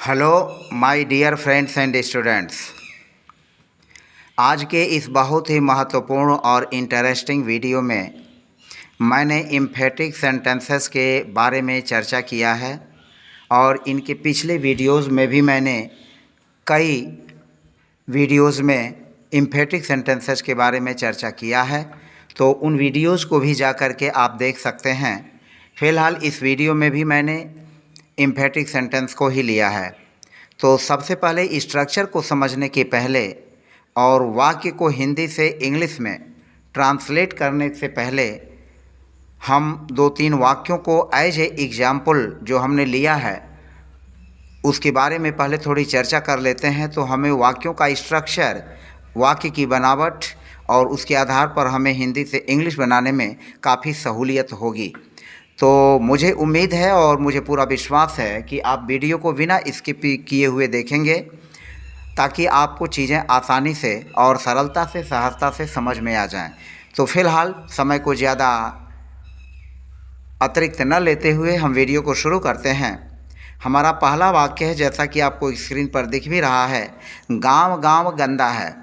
Hello my dear friends and students. आज के इस बहुत ही महत्वपूर्ण और इंटरेस्टिंग वीडियो में मैंने एम्फेटिक सेंटेंसेस के बारे में चर्चा किया है और इनके पिछले वीडियोस में भी मैंने कई वीडियोस में एम्फेटिक सेंटेंसेस के बारे में चर्चा किया है, तो उन वीडियोस को भी जा कर के आप देख सकते हैं। फ़िलहाल इस वीडियो में भी मैंने एम्फेटिक सेंटेंस को ही लिया है। तो सबसे पहले स्ट्रक्चर को समझने के पहले और वाक्य को हिंदी से इंग्लिश में ट्रांसलेट करने से पहले हम दो तीन वाक्यों को एज ए एग्जाम्पल जो हमने लिया है उसके बारे में पहले थोड़ी चर्चा कर लेते हैं। तो हमें वाक्यों का स्ट्रक्चर, वाक्य की बनावट और उसके आधार पर हमें हिंदी से इंग्लिश बनाने में काफ़ी सहूलियत होगी। तो मुझे उम्मीद है और मुझे पूरा विश्वास है कि आप वीडियो को बिना स्किप किए हुए देखेंगे ताकि आपको चीज़ें आसानी से और सरलता से, सहजता से समझ में आ जाएं। तो फ़िलहाल समय को ज़्यादा अतिरिक्त न लेते हुए हम वीडियो को शुरू करते हैं। हमारा पहला वाक्य है, जैसा कि आपको स्क्रीन पर दिख भी रहा है, गांव गांव गंदा है।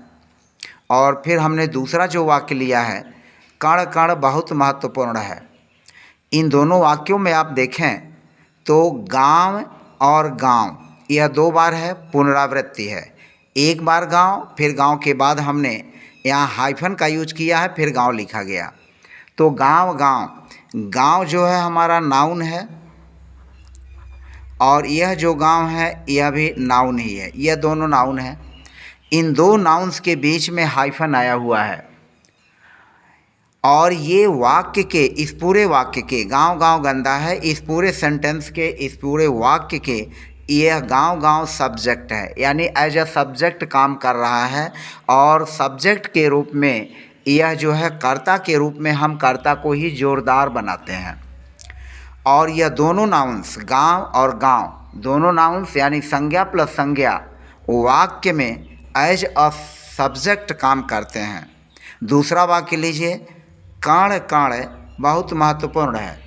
और फिर हमने दूसरा जो वाक्य लिया है, कण कण बहुत महत्वपूर्ण है। इन दोनों वाक्यों में आप देखें तो गांव और गांव यह दो बार है, पुनरावृत्ति है। एक बार गांव, फिर गांव के बाद हमने यहाँ हाइफन का यूज किया है, फिर गांव लिखा गया। तो गांव गांव, गांव जो है हमारा नाउन है और यह जो गांव है यह भी नाउन ही है, यह दोनों नाउन है। इन दो नाउन्स के बीच में हाइफन आया हुआ है और ये वाक्य के, इस पूरे वाक्य के, गांव गांव गंदा है, इस पूरे सेंटेंस के, इस पूरे वाक्य के यह गांव गांव सब्जेक्ट है, यानी एज अ सब्जेक्ट काम कर रहा है। और सब्जेक्ट के रूप में यह जो है कर्ता के रूप में हम कर्ता को ही जोरदार बनाते हैं। और यह दोनों नाउन्स, गांव और गांव, दोनों नाउन्स यानी संज्ञा प्लस संज्ञा वाक्य में एज अ सब्जेक्ट काम करते हैं। दूसरा वाक्य लीजिए, कण कण बहुत महत्वपूर्ण है।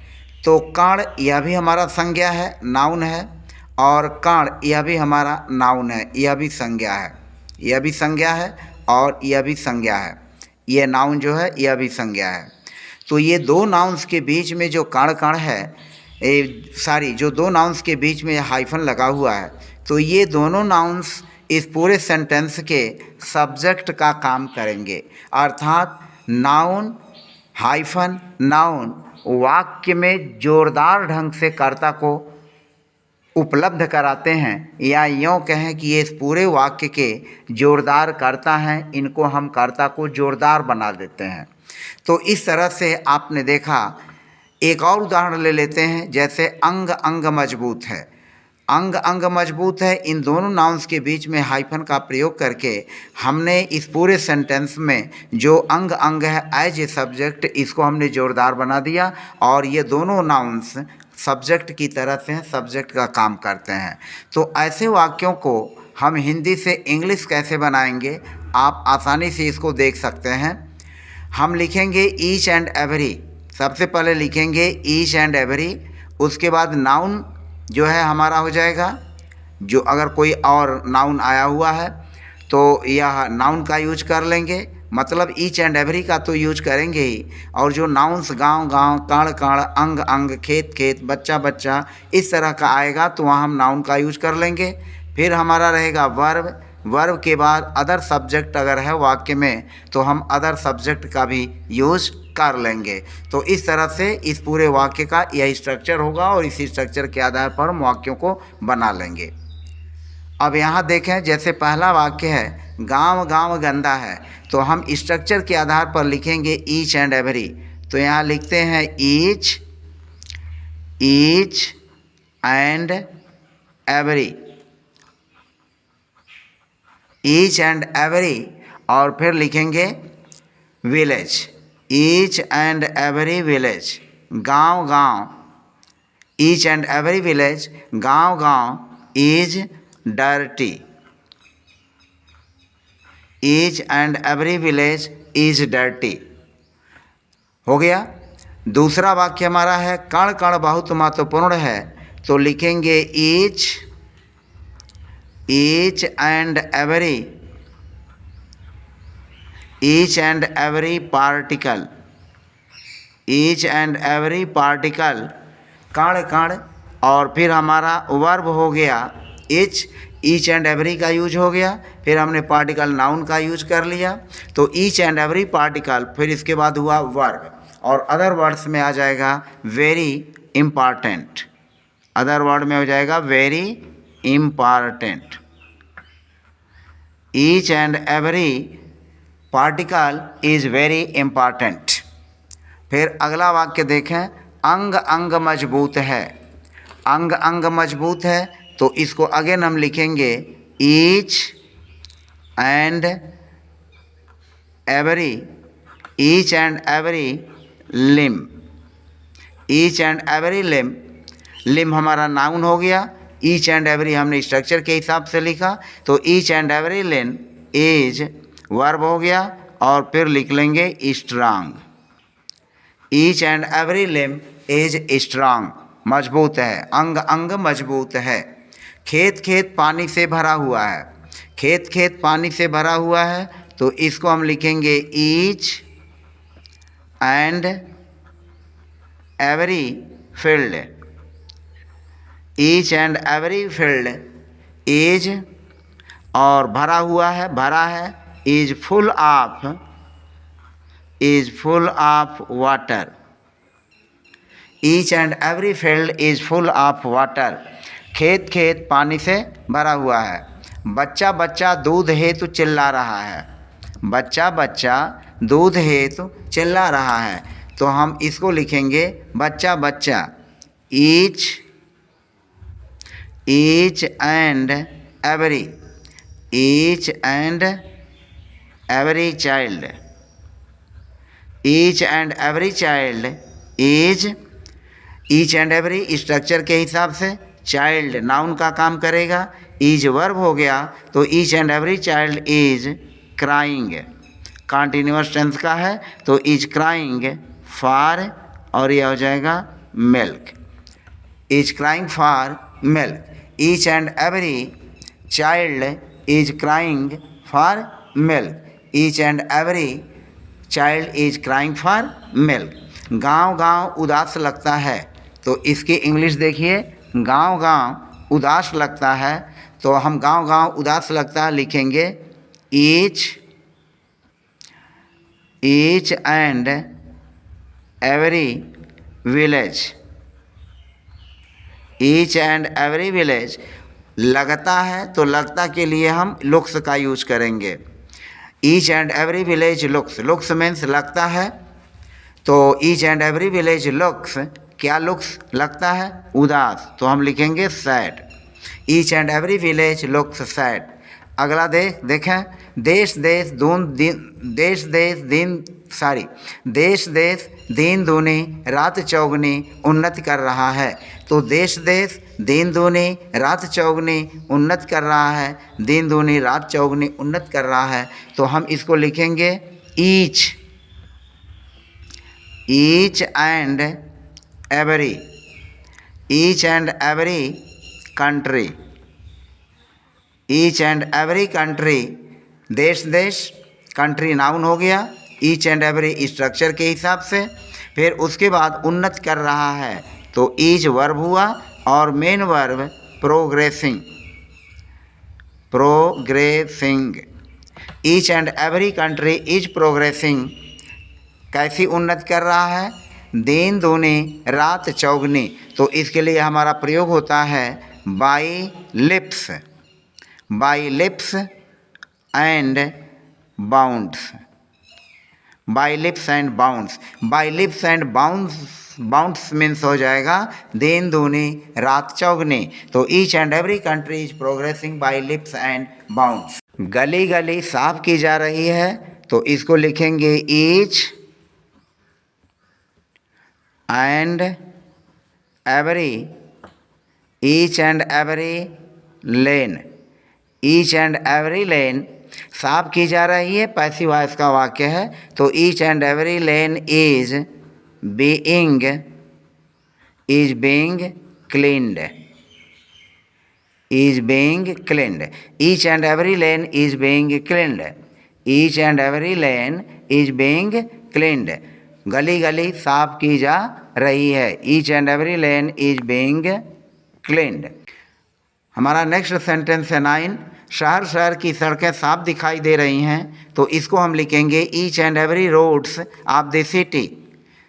तो कण यह भी हमारा संज्ञा है, नाउन है, और कण यह भी हमारा नाउन है, यह भी संज्ञा है, यह भी संज्ञा है और यह भी संज्ञा है। यह नाउन जो है यह भी संज्ञा है। तो ये दो नाउन्स के बीच में जो कण कण है, जो दो नाउन्स के बीच में हाइफन लगा हुआ है, तो ये दोनों नाउन्स इस पूरे सेंटेंस के सब्जेक्ट का काम करेंगे। अर्थात नाउन हाइफन नाउन वाक्य में जोरदार ढंग से कर्ता को उपलब्ध कराते हैं, या यूँ कहें कि ये इस पूरे वाक्य के जोरदार कर्ता हैं, इनको हम कर्ता को जोरदार बना देते हैं। तो इस तरह से आपने देखा। एक और उदाहरण ले लेते हैं, जैसे अंग अंग मजबूत है। अंग अंग मजबूत है, इन दोनों नाउन्स के बीच में हाइफन का प्रयोग करके हमने इस पूरे सेंटेंस में जो अंग अंग है एज ए सब्जेक्ट, इसको हमने जोरदार बना दिया। और ये दोनों नाउन्स सब्जेक्ट की तरह से सब्जेक्ट का काम करते हैं। तो ऐसे वाक्यों को हम हिंदी से इंग्लिश कैसे बनाएंगे, आप आसानी से इसको देख सकते हैं। हम लिखेंगे ईच एंड एवरी, सबसे पहले लिखेंगे ईच एंड एवरी, उसके बाद नाउन जो है हमारा हो जाएगा, जो अगर कोई और नाउन आया हुआ है तो यह नाउन का यूज कर लेंगे, मतलब ईच एंड एवरी का तो यूज करेंगे ही। और जो नाउन्स गांव गांव, कण कण, अंग अंग, खेत खेत, बच्चा बच्चा, इस तरह का आएगा तो वहाँ हम नाउन का यूज कर लेंगे। फिर हमारा रहेगा वर्ब, वर्ब के बाद अदर सब्जेक्ट अगर है वाक्य में तो हम अदर सब्जेक्ट का भी यूज कर लेंगे। तो इस तरह से इस पूरे वाक्य का यह स्ट्रक्चर होगा और इसी स्ट्रक्चर के आधार पर हम वाक्यों को बना लेंगे। अब यहाँ देखें, जैसे पहला वाक्य है गांव गांव गंदा है, तो हम स्ट्रक्चर के आधार पर लिखेंगे ईच एंड एवरी। तो यहाँ लिखते हैं each, each and every, each and every, और फिर लिखेंगे village, each and every village, गांव गांव, ईच एंड एवरी विलेज, गांव गांव is dirty, each and every village is dirty. हो गया। दूसरा वाक्य हमारा है कण कण बहुत महत्वपूर्ण है, तो लिखेंगे each each and every particle, each and every particle, कण कण। और फिर हमारा वर्ब हो गया ईच एंड एवरी का यूज हो गया, फिर हमने पार्टिकल नाउन का यूज कर लिया, तो ईच एंड एवरी पार्टिकल, फिर इसके बाद हुआ वर्ब, और अदर वर्ड्स में आ जाएगा वेरी इम्पॉर्टेंट, अदर वर्ड में हो जाएगा very important. Each and every particle is very important. फिर अगला वाक्य देखें, अंग अंग मजबूत है, अंग अंग मजबूत है, तो इसको अगेन हम लिखेंगे each and every, each and every limb, each and every limb, limb हमारा नाउन हो गया, ईच एंड एवरी हमने स्ट्रक्चर के हिसाब से लिखा, तो each and every limb is verb हो गया, और फिर लिख लेंगे strong, each and every limb is strong, मजबूत है, अंग अंग मजबूत है। खेत खेत पानी से भरा हुआ है, खेत खेत पानी से भरा हुआ है, तो इसको हम लिखेंगे each and every field, each and every field is, और भरा हुआ है, भरा है, is full of water, each and every field is full of water, खेत खेत पानी से भरा हुआ है। बच्चा बच्चा दूध हेतु चिल्ला रहा है, बच्चा बच्चा दूध हेतु चिल्ला रहा है, तो हम इसको लिखेंगे बच्चा बच्चा, each and every, each and every child, each and every child is, each and every structure के हिसाब से चाइल्ड नाउन का काम करेगा, इज वर्ब हो गया, तो each and every child is crying, continuous tense का है, तो इज क्राइंग फॉर, और यह हो जाएगा milk, is crying for milk, each and every child is crying for milk, each and every child is crying for milk. गाँव गाँव उदास लगता है, तो इसकी इंग्लिश देखिए, गाँव गाँव उदास लगता है, तो हम गाँव गाँव उदास लगता है लिखेंगे each and every village, each and every village, लगता है तो लगता के लिए हम लुक्स का यूज करेंगे, each and every village looks, looks means लगता है, तो each and every village looks, क्या लुक्स लगता है, उदास, तो हम लिखेंगे sad, each and every village looks sad. अगला देखें, देश देश दिन दूनी रात चौगनी उन्नति कर रहा है, तो देश देश दिन दूनी रात चौगनी उन्नत कर रहा है, दिन दूनी रात चौगनी उन्नत कर रहा है, तो हम इसको लिखेंगे each and every, each and every country, each and every country, देश देश कंट्री नाउन हो गया, ईच एंड एवरी स्ट्रक्चर के हिसाब से, फिर उसके बाद उन्नत कर रहा है, तो ईज वर्ब हुआ, और main verb progressing, each and every country is progressing, कैसी उन्नत कर रहा है, दिन दूनी रात चौगनी, तो इसके लिए हमारा प्रयोग होता है by lips and bounds, by lips and bounds, by lips and bounds means हो जाएगा दिन दूनी रात चौगनी, तो each and every country is progressing by lips and bounds. गली गली साफ की जा रही है, तो इसको लिखेंगे each and every lane, each and every lane साफ की जा रही है, पैसिव वॉइस का वाक्य है, तो each and every lane is being cleaned, is being cleaned. Each and every lane is being cleaned. Each and every lane is being cleaned. गली गली साफ की जा रही है. Each and every lane is being cleaned. हमारा next sentence है 9. शहर शहर की सड़कें साफ दिखाई दे रही हैं, तो इसको हम लिखेंगे each and every roads of the city.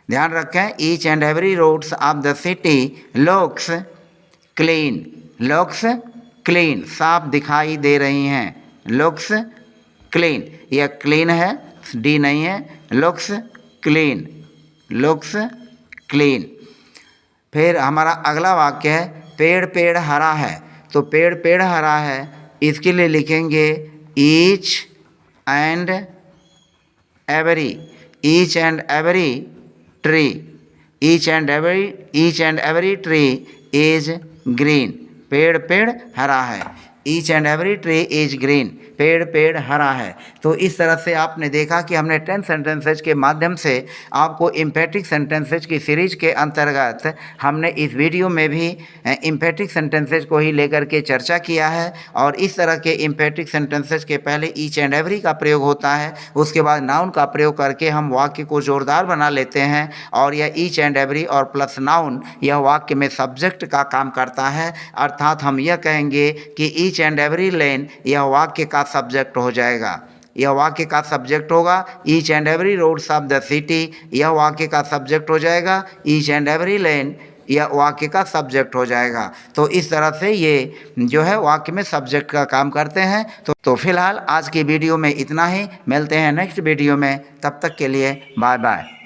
ध्यान रखें, each and every roads of the city looks clean. Looks clean, साफ दिखाई दे रही हैं. लुक्स क्लीन, यह क्लीन है, डी नहीं है. Looks clean, looks clean. फिर हमारा अगला वाक्य है पेड़ पेड़ हरा है. तो पेड़ पेड़ हरा है, इसके लिए लिखेंगे each and every. Each and every tree. Each and every tree is green. पेड़ पेड़ हरा है. Each and every tree is green. पेड़ पेड़ हरा है. तो इस तरह से आपने देखा कि हमने 10 सेंटेंसेज के माध्यम से आपको इम्पेटिक सेंटेंसेज की सीरीज के अंतर्गत हमने इस वीडियो में भी इम्पेटिक सेंटेंसेज को ही लेकर के चर्चा किया है. और इस तरह के इम्पेटिक सेंटेंसेज के पहले ईच एंड एवरी का प्रयोग होता है, उसके बाद नाउन का प्रयोग करके हम वाक्य को जोरदार बना लेते हैं. और यह ईच एंड एवरी और प्लस नाउन यह वाक्य में सब्जेक्ट का काम करता है. अर्थात हम यह कहेंगे कि ईच एंड एवरी लेन यह वाक्य का सब्जेक्ट हो जाएगा. यह वाक्य का सब्जेक्ट होगा. Each and every roads of the city यह वाक्य का सब्जेक्ट हो जाएगा. ईच एंड एवरी लेन यह वाक्य का सब्जेक्ट हो जाएगा. तो इस तरह से ये जो है वाक्य में सब्जेक्ट का काम करते हैं. तो फिलहाल आज की वीडियो में इतना ही. मिलते हैं नेक्स्ट वीडियो में. तब तक के लिए बाय बाय.